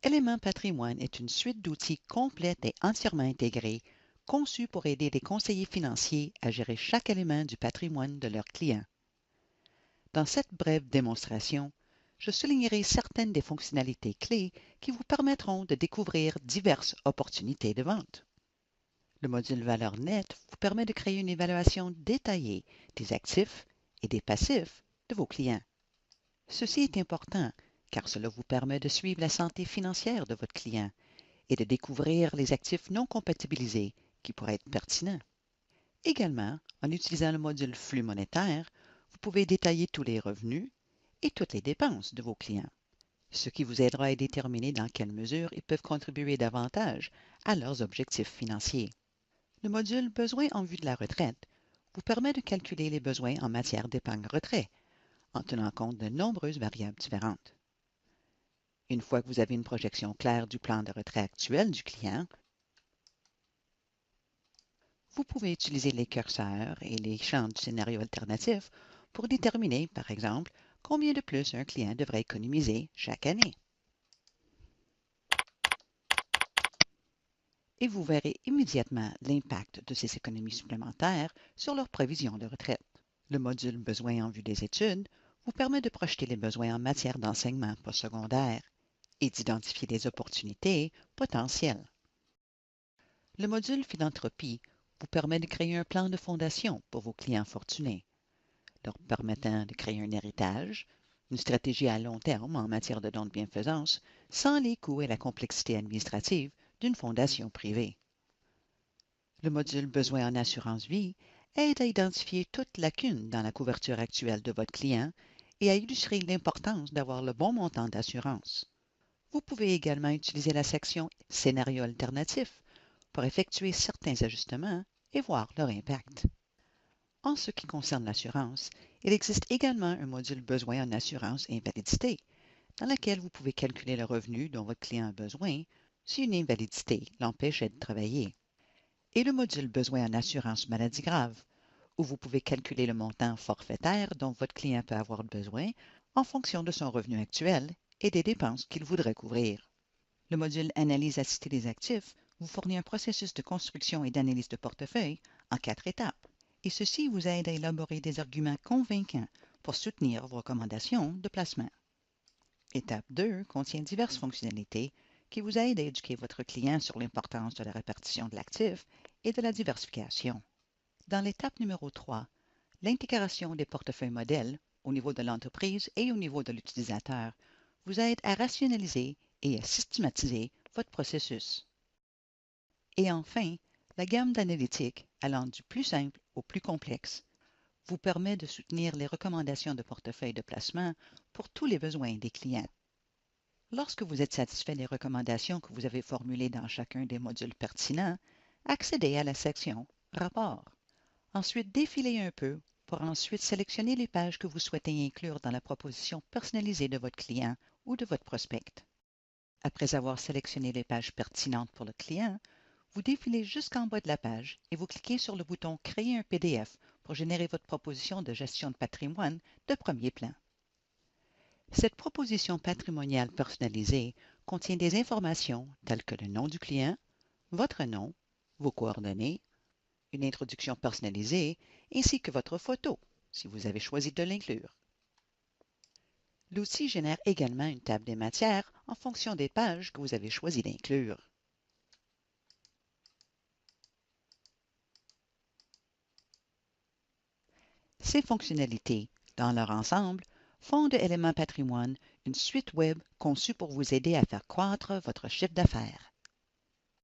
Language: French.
Élément Patrimoine est une suite d'outils complète et entièrement intégrée, conçue pour aider les conseillers financiers à gérer chaque élément du patrimoine de leurs clients. Dans cette brève démonstration, je soulignerai certaines des fonctionnalités clés qui vous permettront de découvrir diverses opportunités de vente. Le module Valeur nette vous permet de créer une évaluation détaillée des actifs et des passifs de vos clients. Ceci est important car cela vous permet de suivre la santé financière de votre client et de découvrir les actifs non compatibilisés qui pourraient être pertinents. Également, en utilisant le module Flux monétaire, vous pouvez détailler tous les revenus et toutes les dépenses de vos clients, ce qui vous aidera à déterminer dans quelle mesure ils peuvent contribuer davantage à leurs objectifs financiers. Le module Besoins en vue de la retraite vous permet de calculer les besoins en matière d'épargne retraite en tenant compte de nombreuses variables différentes. Une fois que vous avez une projection claire du plan de retrait actuel du client, vous pouvez utiliser les curseurs et les champs du scénario alternatif pour déterminer, par exemple, combien de plus un client devrait économiser chaque année. Et vous verrez immédiatement l'impact de ces économies supplémentaires sur leur prévision de retraite. Le module Besoins en vue des études vous permet de projeter les besoins en matière d'enseignement postsecondaire et d'identifier des opportunités potentielles. Le module Philanthropie vous permet de créer un plan de fondation pour vos clients fortunés, leur permettant de créer un héritage, une stratégie à long terme en matière de dons de bienfaisance, sans les coûts et la complexité administrative d'une fondation privée. Le module Besoins en assurance vie aide à identifier toute lacune dans la couverture actuelle de votre client et à illustrer l'importance d'avoir le bon montant d'assurance. Vous pouvez également utiliser la section Scénario alternatif pour effectuer certains ajustements et voir leur impact. En ce qui concerne l'assurance, il existe également un module Besoin en assurance invalidité, dans lequel vous pouvez calculer le revenu dont votre client a besoin si une invalidité l'empêchait de travailler. Et le module Besoin en assurance maladie grave, où vous pouvez calculer le montant forfaitaire dont votre client peut avoir besoin en fonction de son revenu actuel et des dépenses qu'il voudrait couvrir. Le module Analyse assistée des actifs vous fournit un processus de construction et d'analyse de portefeuille en 4 étapes, et ceci vous aide à élaborer des arguments convaincants pour soutenir vos recommandations de placement. Étape 2 contient diverses fonctionnalités qui vous aident à éduquer votre client sur l'importance de la répartition de l'actif et de la diversification. Dans l'étape numéro 3, l'intégration des portefeuilles modèles au niveau de l'entreprise et au niveau de l'utilisateur vous aide à rationaliser et à systématiser votre processus. Et enfin, la gamme d'analytiques allant du plus simple au plus complexe vous permet de soutenir les recommandations de portefeuille de placement pour tous les besoins des clients. Lorsque vous êtes satisfait des recommandations que vous avez formulées dans chacun des modules pertinents, accédez à la section Rapport. Ensuite, défilez un peu pour ensuite sélectionner les pages que vous souhaitez inclure dans la proposition personnalisée de votre client ou de votre prospect. Après avoir sélectionné les pages pertinentes pour le client, vous défilez jusqu'en bas de la page et vous cliquez sur le bouton Créer un PDF pour générer votre proposition de gestion de patrimoine de premier plan. Cette proposition patrimoniale personnalisée contient des informations telles que le nom du client, votre nom, vos coordonnées, une introduction personnalisée ainsi que votre photo, si vous avez choisi de l'inclure. L'outil génère également une table des matières en fonction des pages que vous avez choisi d'inclure. Ces fonctionnalités, dans leur ensemble, font de Élément Patrimoine une suite web conçue pour vous aider à faire croître votre chiffre d'affaires.